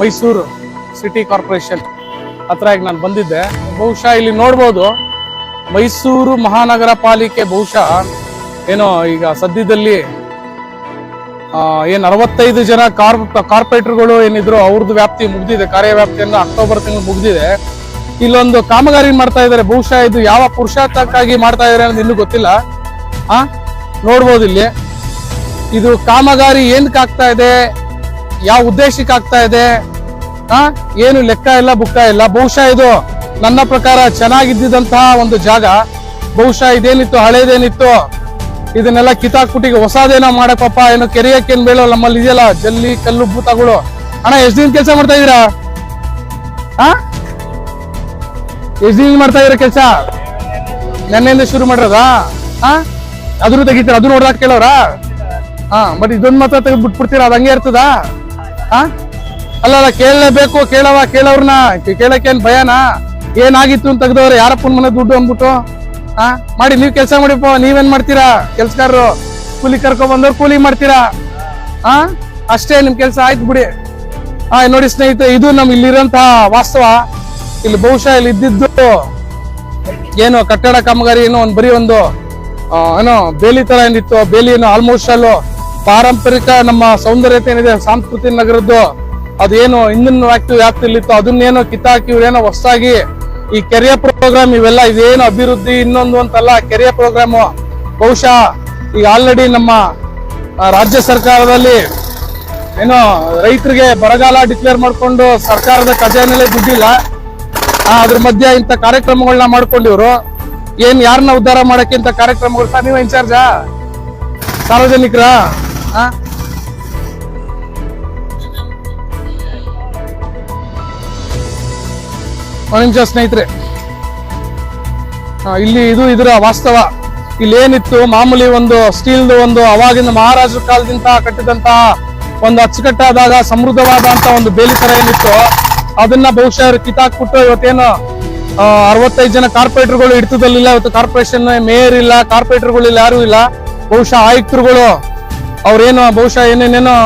Mysuru city corporation ಹತ್ರ ಈಗ ನಾನು ಬಂದಿದ್ದೆ. ಬಹುಶಃ ಇಲ್ಲಿ ನೋಡ್ಬೋದು ಮೈಸೂರು ಮಹಾನಗರ ಪಾಲಿಕೆ ಬಹುಶಃ ಏನೋ ಈಗ ಸದ್ಯದಲ್ಲಿ ಏನ್ 65 ಜನ ಕಾರ್ಪೊರೇಟರ್ಗಳು ಏನಿದ್ರು ಅವ್ರದ್ದು ವ್ಯಾಪ್ತಿ ಮುಗ್ದಿದೆ, ಕಾರ್ಯವ್ಯಾಪ್ತಿಯನ್ನು ಅಕ್ಟೋಬರ್ ತಿಂಗಳು ಮುಗ್ದಿದೆ. ಇಲ್ಲೊಂದು ಕಾಮಗಾರಿ ಮಾಡ್ತಾ ಇದ್ದಾರೆ. ಬಹುಶಃ ಇದು ಯಾವ ಪುರುಷಾರ್ಥಕ್ಕಾಗಿ ಮಾಡ್ತಾ ಇದಾರೆ ಅನ್ನೋದು ಇನ್ನೂ ಗೊತ್ತಿಲ್ಲ. ನೋಡ್ಬೋದು ಇಲ್ಲಿ ಇದು ಕಾಮಗಾರಿ ಏನಕ್ಕೆ ಆಗ್ತಾ ಇದೆ, ಯಾವ ಉದ್ದೇಶಕ್ಕೆ ಆಗ್ತಾ ಇದೆ, ಏನು ಲೆಕ್ಕ ಇಲ್ಲ ಬುಕ್ಕ ಇಲ್ಲ. ಬಹುಶಃ ಇದು ನನ್ನ ಪ್ರಕಾರ ಚೆನ್ನಾಗಿದ್ದಂತಹ ಒಂದು ಜಾಗ. ಬಹುಶಃ ಇದೇನಿತ್ತು ಹಳೇದೇನಿತ್ತು ಇದನ್ನೆಲ್ಲ ಕಿತ್ತಾಕ್ಬಿಟ್ಟಿಗೆ ಹೊಸದೇನೋ ಮಾಡಕ್ಕಪ್ಪ, ಏನೋ ಕೆರೆಯಕ್ಕೇನ್ ಬೇಡ ನಮ್ಮಲ್ಲಿ ಇದೆಯಲ್ಲ ಜಲ್ಲಿ ಕಲ್ಲು ಭೂತಗಳು. ಅಣ್ಣ ಎಷ್ಟ್ ದಿನ ಕೆಲಸ ಮಾಡ್ತಾ ಇದೀರಾ? ಎಷ್ಟ್ ದಿನ ಮಾಡ್ತಾ ಇದೀರ ಕೆಲಸ? ನೆನ್ನೆಯಿಂದ ಶುರು ಮಾಡಿರೋದಾ? ಅದ್ರು ತೆಗಿತೀರ, ಅದು ನೋಡ್ದಾಕ್ ಕೇಳೋರ? ಬಟ್ ಇದೊಂದ್ ಮಾತ್ರ ತೆಗೆದು ಬಿಟ್ಬಿಡ್ತೀರಾ? ಅದು ಹಂಗೆ ಇರ್ತದ? ಅಲ್ಲ ಕೇಳಲೇಬೇಕು. ಕೇಳೋರ್ನ ಕೇಳಕ್ಕೇನ್ ಭಯನಾ? ಏನಾಗಿತ್ತು ಅಂತ ತೆಗ್ದವ್ರೆ ಯಾರಪ್ಪನ ಮನೆ ದುಡ್ಡು ಅಂದ್ಬಿಟ್ಟು ಮಾಡಿ. ನೀವ್ ಕೆಲಸ ಮಾಡಿಪ್ಪ, ನೀವೇನ್ ಮಾಡ್ತೀರಾ? ಕೆಲ್ಸಗಾರರು ಕೂಲಿ ಕರ್ಕೊಂಡ್ ಬಂದವ್ರು ಕೂಲಿ ಮಾಡ್ತೀರಾ? ಅಷ್ಟೇ ನಿಮ್ ಕೆಲ್ಸ ಆಯ್ತು ಬಿಡಿ. ನೋಡಿ ಸ್ನೇಹಿತರೆ, ಇದು ನಮ್ ಇಲ್ಲಿರೋಂತಹ ವಾಸ್ತವ. ಇಲ್ಲಿ ಬಹುಶಃ ಇಲ್ಲಿ ಇದ್ದಿದ್ದು ಏನು ಕಟ್ಟಡ ಕಾಮಗಾರಿ ಏನೋ ಒಂದ್ ಬರೀ ಒಂದು ಏನೋ ಬೇಲಿ ತರ ಏನಿತ್ತು. ಬೇಲಿ ಏನೋ ಆಲ್ಮೋಸ್ಟ್ ಅಲ್ಲೂ ಪಾರಂಪರಿಕ ನಮ್ಮ ಸೌಂದರ್ಯತೆ ಏನಿದೆ ಸಂಸ್ಕೃತಿ ನಗರದ್ದು ಅದೇನು ಹಿಂದಿನ ವ್ಯಾಪ್ತಿಲಿತ್ತು ಅದನ್ನೇನೋ ಕಿತ್ತಾಕಿ ಇವ್ರೇನೋ ಹೊಸದಾಗಿ ಈ ಕೆರೆಯ ಪ್ರೋಗ್ರಾಮ್ ಇವೆಲ್ಲ ಇದೇನು ಅಭಿವೃದ್ಧಿ ಇನ್ನೊಂದು ಅಂತಲ್ಲ, ಕೆರೆಯ ಪ್ರೋಗ್ರಾಮು ಬಹುಶಃ ಈಗ ಆಲ್ರೆಡಿ ನಮ್ಮ ರಾಜ್ಯ ಸರ್ಕಾರದಲ್ಲಿ ಏನೋ ರೈತರಿಗೆ ಬರಗಾಲ ಡಿಕ್ಲೇರ್ ಮಾಡ್ಕೊಂಡು ಸರ್ಕಾರದ ಖಜಾನೆಲೆ ದುಡ್ಡಿಲ್ಲ. ಅದ್ರ ಮಧ್ಯೆ ಇಂಥ ಕಾರ್ಯಕ್ರಮಗಳನ್ನ ಮಾಡ್ಕೊಂಡಿವ್ರು. ಏನ್ ಯಾರನ್ನ ಉದ್ಧಾರ ಮಾಡಕ್ಕೆ ಇಂಥ ಕಾರ್ಯಕ್ರಮಗಳು? ನೀವು ಇನ್ಚಾರ್ಜಾ ಸಾರ್ವಜನಿಕರ? ಒಂದು ನಿಮಿಷ ಸ್ನೇಹಿತರೆ, ಇಲ್ಲಿ ಇದು ಇದರ ವಾಸ್ತವ. ಇಲ್ಲಿ ಏನಿತ್ತು ಮಾಮೂಲಿ ಒಂದು ಸ್ಟೀಲ್ದು ಒಂದು ಅವಾಗಿನ ಮಹಾರಾಜರ ಕಾಲದಿಂದ ಕಟ್ಟಿದಂತಹ ಒಂದು ಅಚ್ಚುಕಟ್ಟಾದಾಗ ಸಮೃದ್ಧವಾದಂತ ಒಂದು ಬೇಲಿ ತರ ಏನಿತ್ತು ಅದನ್ನ ಬಹುಶಃ ಕಿತ್ತಾಕ್ಬಿಟ್ಟು ಇವತ್ತೇನು 65 ಜನ ಕಾರ್ಪೊರೇಟರ್ಗಳು ಹಿಡಿತದಲ್ಲಿಲ್ಲ. ಇವತ್ತು ಕಾರ್ಪೊರೇಷನ್ ಮೇಯರ್ ಇಲ್ಲ, ಕಾರ್ಪೊರೇಟರ್ಗಳು ಇಲ್ಲ, ಯಾರು ಇಲ್ಲ. ಬಹುಶಃ ಆಯುಕ್ತರುಗಳು ಅವ್ರೇನು ಬಹುಶಃ ಏನೇನೇನೋ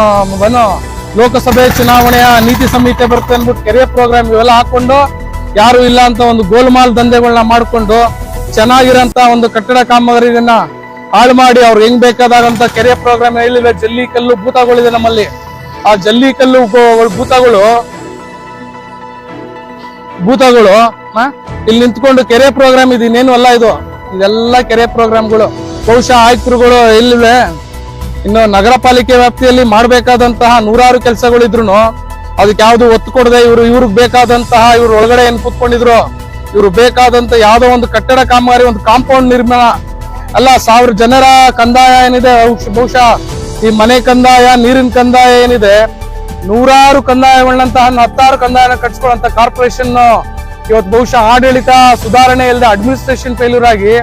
ಲೋಕಸಭೆ ಚುನಾವಣೆಯ ನೀತಿ ಸಂಹಿತೆ ಬರುತ್ತೆ ಅಂದ್ಬಿಟ್ಟು ಕೆರಿಯರ್ ಪ್ರೋಗ್ರಾಮ್ ಇವೆಲ್ಲ ಹಾಕೊಂಡು ಯಾರು ಇಲ್ಲ ಅಂತ ಒಂದು ಗೋಲ್ಮಾಲ್ ದಂಧೆಗಳನ್ನ ಮಾಡ್ಕೊಂಡು ಚೆನ್ನಾಗಿರೋಂತ ಒಂದು ಕಟ್ಟಡ ಕಾಮಗಾರಿಯನ್ನ ಹಾಳು ಮಾಡಿ ಅವ್ರು ಹೆಂಗ್ ಬೇಕಾದಂತ ಕೆರಿಯರ್ ಪ್ರೋಗ್ರಾಮ್ ಹೇಳಿಲ್ಲ. ಜಲ್ಲಿ ಕಲ್ಲು ಭೂತಗಳಿದೆ ನಮ್ಮಲ್ಲಿ. ಆ ಜಲ್ಲಿ ಕಲ್ಲು ಭೂತಗಳು ಇಲ್ಲಿ ನಿಂತ್ಕೊಂಡು ಕೆರೆ ಪ್ರೋಗ್ರಾಮ್ ಇದು ಇನ್ನೇನು ಅಲ್ಲ. ಇದೆಲ್ಲ ಕೆರೆ ಪ್ರೋಗ್ರಾಮ್ಗಳು ಬಹುಶಃ ಆಯುಕ್ತರುಗಳು ಎಲ್ಲಿವೆ. ಇನ್ನು ನಗರ ಪಾಲಿಕೆ ವ್ಯಾಪ್ತಿಯಲ್ಲಿ ಮಾಡ್ಬೇಕಾದಂತಹ ನೂರಾರು ಕೆಲಸಗಳಿದ್ರು ಅದಕ್ಕೆ ಯಾವ್ದು ಒತ್ತು ಕೊಡದೆ ಇವ್ರಿಗೆ ಬೇಕಾದಂತಹ ಇವ್ರ ಒಳಗಡೆ ಏನ್ ಕೂತ್ಕೊಂಡಿದ್ರು ಇವ್ರು ಬೇಕಾದಂತ ಯಾವ್ದೋ ಒಂದು ಕಟ್ಟಡ ಕಾಮಗಾರಿ, ಒಂದು ಕಾಂಪೌಂಡ್ ನಿರ್ಮಾಣ ಅಲ್ಲ, 1000 ಜನರ ಕಂದಾಯ ಏನಿದೆ ಬಹುಶಃ ಈ ಮನೆ ಕಂದಾಯ, ನೀರಿನ ಕಂದಾಯ ಏನಿದೆ, ನೂರಾರು ಕಂದಾಯಗಳಂತಹ 10 ಕಂದಾಯನ ಕಟ್ಸ್ಕೊಳ್ಳುವಂತ ಕಾರ್ಪೊರೇಷನ್ ಇವತ್ತು ಬಹುಶಃ ಆಡಳಿತ ಸುಧಾರಣೆ ಇಲ್ಲದೆ ಅಡ್ಮಿನಿಸ್ಟ್ರೇಷನ್ ಫೇಲ್ಯೂರ್ ಆಗಿ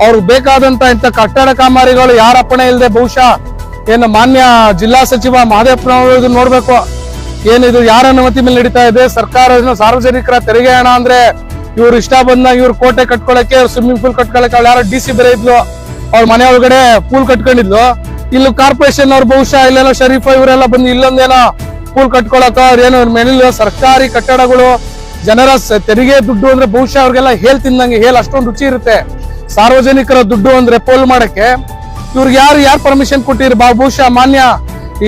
ಅವ್ರಿಗೆ ಬೇಕಾದಂತ ಇಂಥ ಕಟ್ಟಡ ಕಾಮಗಾರಿಗಳು ಯಾರ ಅಪ್ಪಣೆ ಇಲ್ಲದೆ ಬಹುಶಃ ಏನು ಮಾನ್ಯ ಜಿಲ್ಲಾ ಸಚಿವ ಮಹದೇವಪ್ಪನವರು ನೋಡ್ಬೇಕು. ಏನಿದು ಯಾರ ಅನುಮತಿ ಮೇಲೆ ನಡೀತಾ ಇದೆ? ಸರ್ಕಾರ ಸಾರ್ವಜನಿಕರ ತೆರಿಗೆ ಹಣ ಅಂದ್ರೆ ಇವ್ರು ಇಷ್ಟ ಬಂದಾಗ ಇವ್ರು ಕೋಟೆ ಕಟ್ಕೊಳಕ್ಕೆ, ಸ್ವಿಮ್ಮಿಂಗ್ ಪೂಲ್ ಕಟ್ಕೊಳಕ್ಕೆ ಅವ್ರು ಯಾರೋ DC ಬೇರೆ ಇದ್ಲು, ಅವ್ರ ಮನೆ ಒಳಗಡೆ ಪೂಲ್ ಕಟ್ಕೊಂಡಿದ್ಲು. ಇಲ್ಲಿ ಕಾರ್ಪೊರೇಷನ್ ಅವ್ರು ಬಹುಶಃ ಇಲ್ಲೆಲ್ಲ ಶರೀಫ್ ಇವರೆಲ್ಲ ಬಂದು ಇಲ್ಲೊಂದೇನೋ ಪೂಲ್ ಕಟ್ಕೊಳಕ ಅವ್ರೇನು ಮೇಲೆ ಸರ್ಕಾರಿ ಕಟ್ಟಡಗಳು ಜನರ ತೆರಿಗೆ ದುಡ್ಡು ಅಂದ್ರೆ ಬಹುಶಃ ಅವ್ರಿಗೆಲ್ಲ ಹೇಲ್ ತಿಂದಂಗೆ ಹೇಲ್ ಅಷ್ಟೊಂದು ರುಚಿ ಇರುತ್ತೆ. ಸಾರ್ವಜನಿಕರ ದುಡ್ಡು ಅಂದ್ರೆ ಪೋಲ್ ಮಾಡಕ್ಕೆ ಇವ್ರಿಗೆ ಯಾರು ಪರ್ಮಿಷನ್ ಕೊಟ್ಟಿರಿ? ಬಹುಶಃ ಮಾನ್ಯ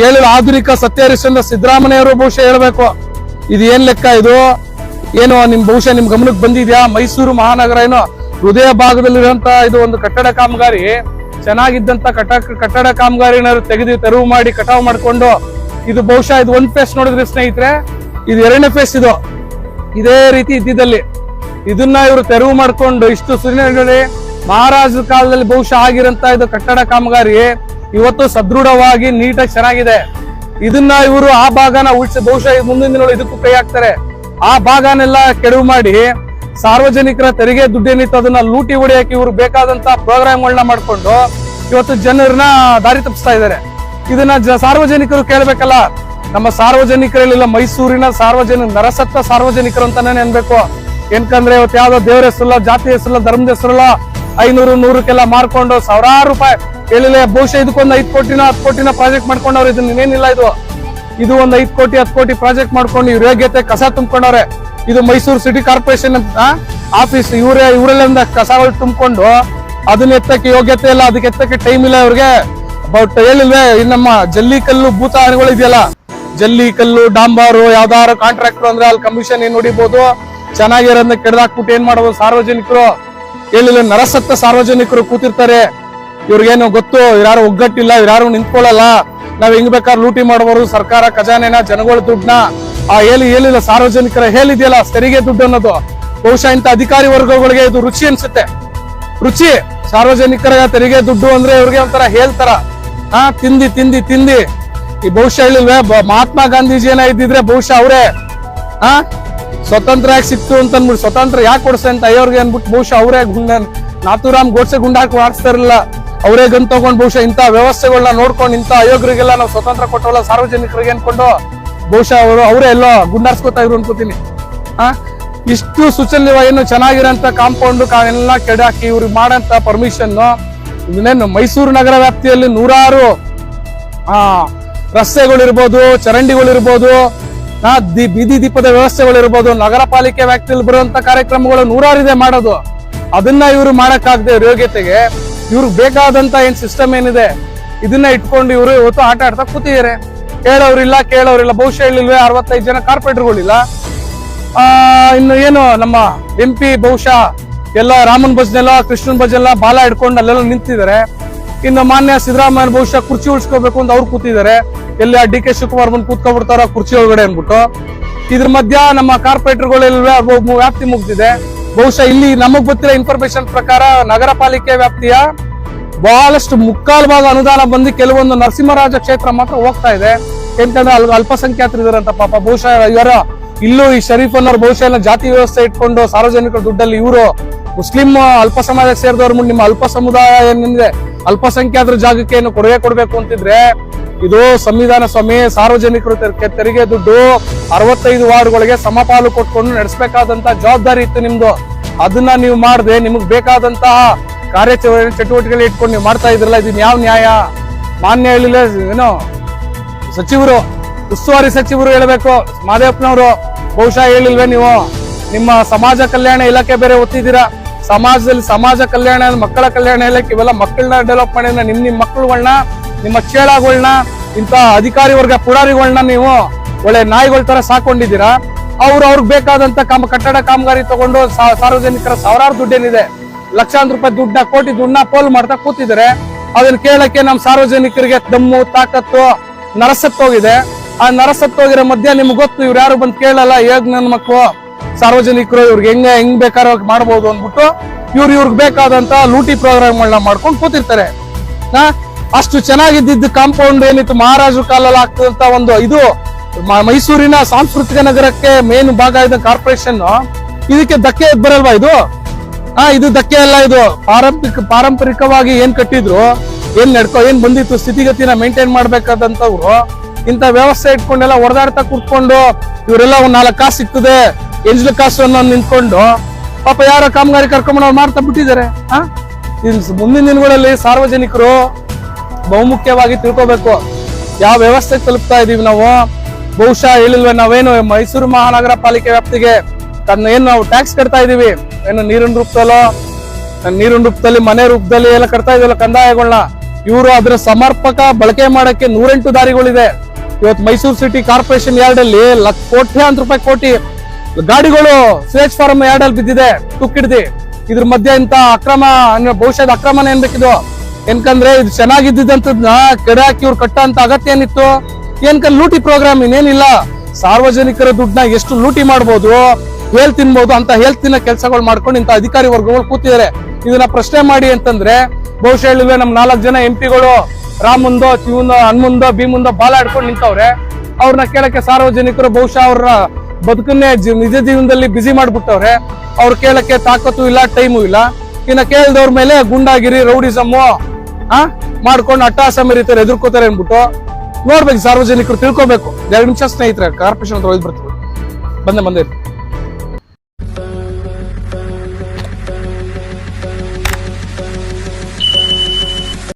ಹೇಳಿದ ಆಧುನಿಕ ಸತ್ಯಹರಿಶ್ಚಂದ್ರ ಸಿದ್ದರಾಮಯ್ಯವರು ಬಹುಶಃ ಹೇಳ್ಬೇಕು ಇದು ಏನ್ ಲೆಕ್ಕ, ಇದು ಏನು ಬಹುಶಃ ನಿಮ್ ಗಮನಕ್ಕೆ ಬಂದಿದ್ಯಾ? ಮೈಸೂರು ಮಹಾನಗರ ಏನೋ ಹೃದಯ ಭಾಗದಲ್ಲಿರುವಂತ ಇದು ಒಂದು ಕಟ್ಟಡ ಕಾಮಗಾರಿ, ಚೆನ್ನಾಗಿದ್ದಂತ ಕಟ್ಟಡ ಕಾಮಗಾರಿನ ತೆರವು ಮಾಡಿ ಕಟಾವು ಮಾಡ್ಕೊಂಡು ಇದು ಬಹುಶಃ ಇದು ಒಂದ್ ಫೇಸ್ ನೋಡಿದ್ರಿ ಸ್ನೇಹಿತರೆ, ಇದು 2ನೇ ಫೇಸ್. ಇದೇ ರೀತಿ ಇದ್ದಿದ್ದಲ್ಲಿ ಇದನ್ನ ಇವರು ತೆರವು ಮಾಡ್ಕೊಂಡು ಇಷ್ಟು ಸುರಿನಡಿ ಮಹಾರಾಜರ ಕಾಲದಲ್ಲಿ ಬಹುಶಃ ಆಗಿರಂತ ಇದು ಕಟ್ಟಡ ಕಾಮಗಾರಿ ಇವತ್ತು ಸದೃಢವಾಗಿ ನೀಟಾಗಿ ಚೆನ್ನಾಗಿದೆ. ಇದನ್ನ ಇವರು ಆ ಭಾಗನ ಉಳಿಸಿ ಬಹುಶಃ ಮುಂದಿನ ದಿನಗಳು ಇದಕ್ಕೂ ಕೈ ಹಾಕ್ತಾರೆ. ಆ ಭಾಗನೆಲ್ಲ ಕೆಡವು ಮಾಡಿ ಸಾರ್ವಜನಿಕರ ತೆರಿಗೆ ದುಡ್ಡೇನಿತ್ತು ಅದನ್ನ ಲೂಟಿ ಹೊಡೆಯಕ್ಕೆ ಇವರು ಬೇಕಾದಂತ ಪ್ರೋಗ್ರಾಮ್ಗಳನ್ನ ಮಾಡ್ಕೊಂಡು ಇವತ್ತು ಜನರನ್ನ ದಾರಿ ತಪ್ಪಿಸ್ತಾ ಇದ್ದಾರೆ. ಇದನ್ನ ಸಾರ್ವಜನಿಕರು ಕೇಳ್ಬೇಕಲ್ಲ. ನಮ್ಮ ಸಾರ್ವಜನಿಕರಲ್ಲಿಲ್ಲ, ಮೈಸೂರಿನ ನರಸತ್ತ ಸಾರ್ವಜನಿಕರು ಅಂತಾನೆ ಅನ್ಬೇಕು. ಏನ್ಕಂದ್ರೆ ಇವತ್ತು ಯಾವ್ದೋ ದೇವರ ಹೆಸರಲ್ಲ, ಜಾತಿ ಹೆಸರಲ್ಲ, ಧರ್ಮದ ಹೆಸರಲ್ಲ 500 100ಕ್ಕೆಲ್ಲ ಮಾರ್ಕೊಂಡು ಸಾವಿರಾರು ರೂಪಾಯಿ ಹೇಳಿಲ್ಲ. ಬಹುಶಃ ಇದಕ್ಕೊಂದು 5 ಕೋಟಿನ 10 ಕೋಟಿನ ಪ್ರಾಜೆಕ್ಟ್ ಮಾಡ್ಕೊಂಡವ್ರು. ಇದನ್ನ ಏನಿಲ್ಲ, ಇದು ಇದು ಒಂದ್ 5 ಕೋಟಿ 10 ಕೋಟಿ ಪ್ರಾಜೆಕ್ಟ್ ಮಾಡ್ಕೊಂಡು ಇವ್ರ ಯೋಗ್ಯತೆ ಕಸ ತುಂಬ್ಕೊಂಡವ್ರೆ. ಇದು ಮೈಸೂರು ಸಿಟಿ ಕಾರ್ಪೊರೇಷನ್ ಆಫೀಸ್ ಇವರೆಲ್ಲ ಕಸಗಳು ತುಂಬಿಕೊಂಡು ಅದನ್ನ ಎತ್ತಕ್ಕೆ ಯೋಗ್ಯತೆ ಇಲ್ಲ, ಅದಕ್ಕೆ ಎತ್ತಕ್ಕೆ ಟೈಮ್ ಇಲ್ಲ ಇವ್ರಿಗೆ. ಬಟ್ ಹೇಳಿಲ್ವೇ ನಮ್ಮ ಜಲ್ಲಿಕಲ್ಲು ಭೂತಾಣಿಗಳು ಇದೆಯಲ್ಲ, ಜಲ್ಲಿಕಲ್ಲು ಡಾಂಬಾರು ಯಾವ್ದಾರು ಕಾಂಟ್ರಾಕ್ಟರ್ ಅಂದ್ರೆ ಅಲ್ಲಿ ಕಮಿಷನ್ ಏನ್ ನೋಡಿಬಹುದು, ಚೆನ್ನಾಗಿರೋದನ್ನ ಕೆಡದಾಕ್ಬಿಟ್ಟು ಏನ್ ಮಾಡೋದು ಸಾರ್ವಜನಿಕರು. ಹೇಳಿಲ್ಲ ನರಸತ್ತ ಸಾರ್ವಜನಿಕರು ಕೂತಿರ್ತಾರೆ, ಇವ್ರಿಗೇನು ಗೊತ್ತು, ಯಾರು ಒಗ್ಗಟ್ಟಿಲ್ಲ, ಯಾರು ನಿಂತ್ಕೊಳ್ಳಲ್ಲ, ನಾವ್ ಹೆಂಗ್ ಬೇಕಾದ್ರೆ ಲೂಟಿ ಮಾಡಬಹುದು ಸರ್ಕಾರ ಖಜಾನೆನ ಜನಗಳ ದುಡ್ಡನ್ನ. ಹೇಳಿಲ್ಲ ಸಾರ್ವಜನಿಕರ ಹೇಳಿದೆಯಲ್ಲ ತೆರಿಗೆ ದುಡ್ಡು ಅನ್ನೋದು. ಬಹುಶಃ ಇಂಥ ಅಧಿಕಾರಿ ವರ್ಗಗಳಿಗೆ ಇದು ರುಚಿ ಅನ್ಸುತ್ತೆ, ರುಚಿ. ಸಾರ್ವಜನಿಕರ ತೆರಿಗೆ ದುಡ್ಡು ಅಂದ್ರೆ ಇವ್ರಿಗೆ ಒಂಥರ ಹೇಳ್ತಾರ, ತಿಂದಿ ತಿಂದಿ ತಿಂದಿ. ಈ ಬಹುಶಃ ಹೇಳಿಲ್ವೇ ಮಹಾತ್ಮ ಗಾಂಧೀಜಿ ಏನ ಇದ್ದಿದ್ರೆ ಬಹುಶಃ ಅವರೇ ಸ್ವತಂತ್ರ ಯಾಕೆ ಸಿಕ್ತು ಅಂತ ಅಂದ್ಬಿಟ್ಟು, ಸ್ವತಂತ್ರ ಯಾಕೆ ಕೊಡ್ಸೆ ಅಂತ ಅಯ್ಯೋರ್ಗೆ ಅನ್ಬಿಟ್ಟು ಬಹುಶಃ ಅವರೇ ನಾಥೂರಾಮ್ ಗೋಡ್ಸೆ ಗುಂಡಾಕಿ ಆಡಿಸ್ತಾ ಇರಲಿಲ್ಲ, ಅವರೇ ಗನ್ ತಗೊಂಡು ಬಹುಶಃ ಇಂಥ ವ್ಯವಸ್ಥೆಗಳನ್ನ ನೋಡ್ಕೊಂಡು ಇಂಥ ಅಯೋಗ್ಯರಿಗೆಲ್ಲ ನಾವು ಸ್ವತಂತ್ರ ಕೊಟ್ಟವಲ್ಲ ಸಾರ್ವಜನಿಕರಿಗೆ ಅನ್ಕೊಂಡು ಬಹುಶಃ ಅವರೇ ಎಲ್ಲೋ ಗುಂಡಾರ್ಸ್ಕೊತಾ ಇದ್ರು ಅನ್ಕೋತೀನಿ. ಇಷ್ಟು ಸುಚಲ್ಯವಾಗಿ ಚೆನ್ನಾಗಿರೋಂಥ ಕಾಂಪೌಂಡ್ ಎಲ್ಲ ಕೆಡಾಕಿ ಇವ್ರಿಗೆ ಮಾಡಂತ ಪರ್ಮಿಷನ್. ಇನ್ನೇನು ಮೈಸೂರು ನಗರ ವ್ಯಾಪ್ತಿಯಲ್ಲಿ ನೂರಾರು ರಸ್ತೆಗಳಿರ್ಬೋದು, ಚರಂಡಿಗಳಿರ್ಬೋದು, ಬೀದಿ ದೀಪದ ವ್ಯವಸ್ಥೆಗಳಿರ್ಬೋದು, ನಗರ ಪಾಲಿಕೆ ವ್ಯಾಪ್ತಿಯಲ್ಲಿ ಬರುವಂತ ಕಾರ್ಯಕ್ರಮಗಳು ನೂರಾರಿದೆ ಮಾಡೋದು. ಅದನ್ನ ಇವರು ಮಾಡಕ್ಕಾಗದೆ ಯೋಗ್ಯತೆಗೆ ಇವ್ರಿಗೆ ಬೇಕಾದಂತ ಏನ್ ಸಿಸ್ಟಮ್ ಏನಿದೆ ಇದನ್ನ ಇಟ್ಕೊಂಡು ಇವರು ಇವತ್ತು ಆಟ ಆಡ್ತಾ ಕೂತಿದ್ದಾರೆ. ಕೇಳೋರಿಲ್ಲ. ಬಹುಶಃ ಹೇಳಿಲ್ವೇ 65 ಜನ ಕಾರ್ಪೊರೇಟರ್ಗಳಿಲ್ಲ. ಇನ್ನು ಏನು ನಮ್ಮ MP ಬಹುಶಃ ಎಲ್ಲ ರಾಮನ್ ಭಜನೆಲ್ಲ ಕೃಷ್ಣನ್ ಭಜನೆಲ್ಲ ಬಾಲ ಹಿಡ್ಕೊಂಡು ಅಲ್ಲೆಲ್ಲ ನಿಂತಿದ್ದಾರೆ. ಇನ್ನು ಮಾನ್ಯ ಸಿದ್ದರಾಮಯ್ಯ ಬಹುಶಃ ಕುರ್ಚಿ ಉಳಿಸ್ಕೋಬೇಕು ಅಂತ ಅವ್ರು ಕೂತಿದ್ದಾರೆ. ಎಲ್ಲಿ DK ಶಿವಕುಮಾರ್ ಬಂದು ಕೂತ್ಕೊಂಡ್ಬಿಡ್ತಾರ ಕುರ್ಚಿ ಒಳಗಡೆ ಅನ್ಬಿಟ್ಟು. ಇದ್ರ ಮಧ್ಯ ನಮ್ಮ ಕಾರ್ಪೊರೇಟರ್ಗಳೆಲ್ಲ ವ್ಯಾಪ್ತಿ ಮುಗ್ದಿದೆ. ಬಹುಶಃ ಇಲ್ಲಿ ನಮಗ್ ಗೊತ್ತಿರೋ ಇನ್ಫಾರ್ಮೇಶನ್ ಪ್ರಕಾರ ನಗರ ಪಾಲಿಕೆ ವ್ಯಾಪ್ತಿಯ ಬಹಳಷ್ಟು ಮುಕ್ಕಾಲು ಭಾಗ ಅನುದಾನ ಬಂದು ಕೆಲವೊಂದು ನರಸಿಂಹರಾಜ ಕ್ಷೇತ್ರ ಮಾತ್ರ ಹೋಗ್ತಾ ಇದೆ. ಯಾಕಂದ್ರೆ ಅಲ್ಪಸಂಖ್ಯಾತರು ಇದಾರಂತ ಪಾಪ. ಬಹುಶಃ ಇವರ ಇಲ್ಲೂ ಈ ಶರೀಫ್ ಅನ್ನೋರು ಬಹುಶಃ ಜಾತಿ ವ್ಯವಸ್ಥೆ ಇಟ್ಕೊಂಡು ಸಾರ್ವಜನಿಕರ ದುಡ್ಡಲ್ಲಿ ಇವರು ಮುಸ್ಲಿಂ ಅಲ್ಪ ಸಮಾಜಕ್ಕೆ ಸೇರಿದವ್ರ ಮುಂದೆ ನಿಮ್ಮ ಅಲ್ಪ ಸಮುದಾಯ ಏನಿದೆ ಅಲ್ಪಸಂಖ್ಯಾತರ ಜಾಗಕ್ಕೆ ಏನು ಕೊಡುಗೆ ಕೊಡ್ಬೇಕು ಅಂತಿದ್ರೆ ಇದು ಸಂವಿಧಾನ ಸ್ವಾಮಿ. ಸಾರ್ವಜನಿಕರು ತೆರಿಗೆ ದುಡ್ಡು 65 ವಾರ್ಡ್ಗಳಿಗೆ ಸಮಪಾಲು ಕೊಟ್ಕೊಂಡು ನಡೆಸಬೇಕಾದಂತ ಜವಾಬ್ದಾರಿ ಇತ್ತು ನಿಮ್ದು. ಅದನ್ನ ನೀವು ಮಾಡದೆ ನಿಮಗ್ ಬೇಕಾದಂತಹ ಚಟುವಟಿಕೆಗಳು ಇಟ್ಕೊಂಡು ನೀವು ಮಾಡ್ತಾ ಇದ್ರಲ್ಲ, ಇದನ್ನ ಯಾವ ನ್ಯಾಯ? ಮಾನ್ಯ ಹೇಳಿಲ್ಲ ಏನೋ ಸಚಿವರು, ಉಸ್ತುವಾರಿ ಸಚಿವರು ಹೇಳ್ಬೇಕು, ಮಾದೇವಪ್ಪನವರು ಬಹುಶಃ ಹೇಳಿಲ್ವೇ ನೀವು ನಿಮ್ಮ ಸಮಾಜ ಕಲ್ಯಾಣ ಇಲಾಖೆ ಬೇರೆ ಒತ್ತಿದ್ದೀರಾ. ಸಮಾಜದಲ್ಲಿ ಸಮಾಜ ಕಲ್ಯಾಣ, ಮಕ್ಕಳ ಕಲ್ಯಾಣ ಇಲಾಖೆ ಇವೆಲ್ಲ ಮಕ್ಕಳನ್ನ ಡೆವಲಪ್ ಮಾಡಿದ್ರೆ ನಿಮ್ ಮಕ್ಕಳುಗಳನ್ನ, ನಿಮ್ಮ ಚೇಳಗಳನ್ನ, ಇಂತ ಅಧಿಕಾರಿ ವರ್ಗ ಪುಡಾರಿಗಳನ್ನ ನೀವು ಒಳ್ಳೆ ನಾಯಿಗಳ ತರ ಸಾಕೊಂಡಿದ್ದೀರಾ. ಅವ್ರಿಗೆ ಬೇಕಾದಂತ ಕಟ್ಟಡ ಕಾಮಗಾರಿ ತಗೊಂಡು ಸಾರ್ವಜನಿಕರ ಸಾವಿರಾರು ದುಡ್ಡೇನಿದೆ, ಲಕ್ಷಾಂತರ ರೂಪಾಯಿ ದುಡ್ಡನ್ನ ಕೋಟಿ ದುಡ್ಡನ್ನ ಪೋಲ್ ಮಾಡ್ತಾ ಕೂತಿದ್ದಾರೆ. ಅದನ್ನ ಕೇಳಕ್ಕೆ ನಮ್ ಸಾರ್ವಜನಿಕರಿಗೆ ದಮ್ಮು ತಾಕತ್ತು ನರಸತ್ತೋಗಿದೆ. ಆ ನರಸತ್ತೋಗಿರೋ ಮಧ್ಯ ನಿಮ್ಗೆ ಗೊತ್ತು ಇವ್ರು ಯಾರು ಬಂದು ಕೇಳಲ್ಲ. ಹೇಗ್ ನನ್ನ ಮಕ್ಕಳು ಸಾರ್ವಜನಿಕರು ಇವ್ರಿಗೆ ಹೆಂಗ್ ಬೇಕಾದ್ರೂ ಮಾಡ್ಬೋದು ಅಂದ್ಬಿಟ್ಟು ಇವ್ರಿಗೆ ಬೇಕಾದಂತ ಲೂಟಿ ಪ್ರೋಗ್ರಾಮ್ಗಳನ್ನ ಮಾಡ್ಕೊಂಡು ಕೂತಿರ್ತಾರೆ. ಅಷ್ಟು ಚೆನ್ನಾಗಿದ್ದಿದ್ದು ಕಾಂಪೌಂಡ್ ಏನಿತ್ತು ಮಹಾರಾಜರ ಕಾಲಲ್ಲಿ ಆಗ್ತದಂತ ಒಂದು ಇದು ಮೈಸೂರಿನ ಸಾಂಸ್ಕೃತಿಕ ನಗರಕ್ಕೆ ಮೇನ್ ಭಾಗ ಇದ್ದ ಕಾರ್ಪೊರೇಷನ್ ಇದಕ್ಕೆ ಧಕ್ಕೆ ಬರಲ್ವಾ? ಇದು ಧಕ್ಕೆ ಅಲ್ಲ. ಇದು ಪಾರಂಪರಿಕವಾಗಿ ಏನ್ ಕಟ್ಟಿದ್ರು, ಏನ್ ಬಂದಿತ್ತು ಸ್ಥಿತಿಗತಿನ ಮೇಂಟೈನ್ ಮಾಡ್ಬೇಕಾದಂತವ್ರು ಇಂತ ವ್ಯವಸ್ಥೆ ಇಟ್ಕೊಂಡೆಲ್ಲ ಹೊಡೆದಾಡ್ತಾ ಕೂತ್ಕೊಂಡು ಇವರೆಲ್ಲ ಒಂದ್ 4 ಕಾಸು ಸಿಗ್ತದೆ ಎಂಜ್ಲ ಕಾಸು ಅನ್ನೋ ನಿಂತ್ಕೊಂಡು ಪಾಪ ಯಾರೋ ಕಾಮಗಾರಿ ಕರ್ಕೊಂಡ್ ಮಾಡ್ತಾ ಬಿಟ್ಟಿದ್ದಾರೆ. ಮುಂದಿನ ದಿನಗಳಲ್ಲಿ ಸಾರ್ವಜನಿಕರು ಬಹುಮುಖ್ಯವಾಗಿ ತಿಳ್ಕೋಬೇಕು ಯಾವ ವ್ಯವಸ್ಥೆ ತಲುಪ್ತಾ ಇದೀವಿ ನಾವು. ಬಹುಶಃ ಹೇಳಿಲ್ವೇ ನಾವೇನು ಮೈಸೂರು ಮಹಾನಗರ ಪಾಲಿಕೆ ವ್ಯಾಪ್ತಿಗೆ ಏನ್ ನಾವು ಟ್ಯಾಕ್ಸ್ ಕಟ್ತಾ ಇದೀವಿ, ಏನು ನೀರಿನ ರೂಪದಲ್ಲಿ ಮನೆ ರೂಪದಲ್ಲಿ ಎಲ್ಲ ಕಟ್ತಾ ಇದೀವಲ್ಲ ಕಂದಾಯಗಳನ್ನ, ಇವರು ಅದರ ಸಮರ್ಪಕ ಬಳಕೆ ಮಾಡಕ್ಕೆ 108 ದಾರಿಗಳಿದೆ. ಇವತ್ತು ಮೈಸೂರು ಸಿಟಿ ಕಾರ್ಪೊರೇಷನ್ ಯಾರ್ಡ್ ಅಲ್ಲಿ ಕೋಟ್ಯಾಂತರ ರೂಪಾಯಿ ಕೋಟಿ ಗಾಡಿಗಳು ಸ್ವೇಜ್ ಫಾರ್ಮ್ ಯಾರ್ಡ್ ಅಲ್ಲಿ ಬಿದ್ದಿದೆ ತುಕ್ಕಿಡ್ದಿ. ಇದ್ರ ಮಧ್ಯೆ ಇಂತ ಅಕ್ರಮ ಬಹುಶಃ ಅಕ್ರಮನ ಏನ್ಬೇಕಿದು? ಏನ್ಕಂದ್ರೆ ಇದು ಚೆನ್ನಾಗಿದ್ದಂತದ್ನ ಕೆಡಾಕಿ ಇವ್ರು ಕಟ್ಟಂತ ಅಗತ್ಯ ಏನಿತ್ತು? ಲೂಟಿ ಪ್ರೋಗ್ರಾಮ್ ಇನ್ನೇನಿಲ್ಲ. ಸಾರ್ವಜನಿಕರ ದುಡ್ಡನ್ನ ಎಷ್ಟು ಲೂಟಿ ಮಾಡ್ಬೋದು, ತಿನ್ಬಹುದು ಅಂತ ತಿನ್ನೋ ಕೆಲಸಗಳು ಮಾಡ್ಕೊಂಡು ಇಂತ ಅಧಿಕಾರಿ ವರ್ಗಗಳು ಕೂತಿದ್ದಾರೆ. ಇದನ್ನ ಪ್ರಶ್ನೆ ಮಾಡಿ ಅಂತಂದ್ರೆ ಬಹುಶಃ ಹೇಳಿಲ್ವೇ ನಮ್ 4 ಜನ MP ರಾಮ್ ಮುಂದೋ ಹನ್ಮುಂದೋ ಭೀಮುಂದೋ ಬಾಲ ಆಡ್ಕೊಂಡು ನಿಂತವ್ರೆ. ಅವ್ರನ್ನ ಕೇಳಕ್ಕೆ ಸಾರ್ವಜನಿಕರು ಬಹುಶಃ ಅವ್ರ ಬದುಕನ್ನೇ ನಿಜ ಜೀವನದಲ್ಲಿ ಬಿಸಿ ಮಾಡ್ಬಿಟ್ಟವ್ರೆ. ಅವ್ರು ಕೇಳಕ್ಕೆ ತಾಕತ್ತು ಇಲ್ಲ, ಟೈಮು ಇಲ್ಲ. ಇನ್ನ ಕೇಳ್ದವ್ರ ಮೇಲೆ ಗುಂಡಾಗಿರಿ ರೌಡಿಸಮ್ಮು ಮಾಡ್ಕೊಂಡು ಅಟ್ಟಹಾಸ ಮೆರೀತಾರೆ, ಎದುರ್ಕೋತಾರೆ ಅನ್ಬಿಟ್ಟು ನೋಡ್ಬೇಕು. ಸಾರ್ವಜನಿಕರು ತಿಳ್ಕೊಬೇಕು. 2 ನಿಮಿಷ ಸ್ನೇಹಿತರೆ ಕಾರ್ಪೊರೇಷನ್ ಹತ್ರ ಹೋಗಿ ಬರ್ತೀವಿ. ಬಂದೆ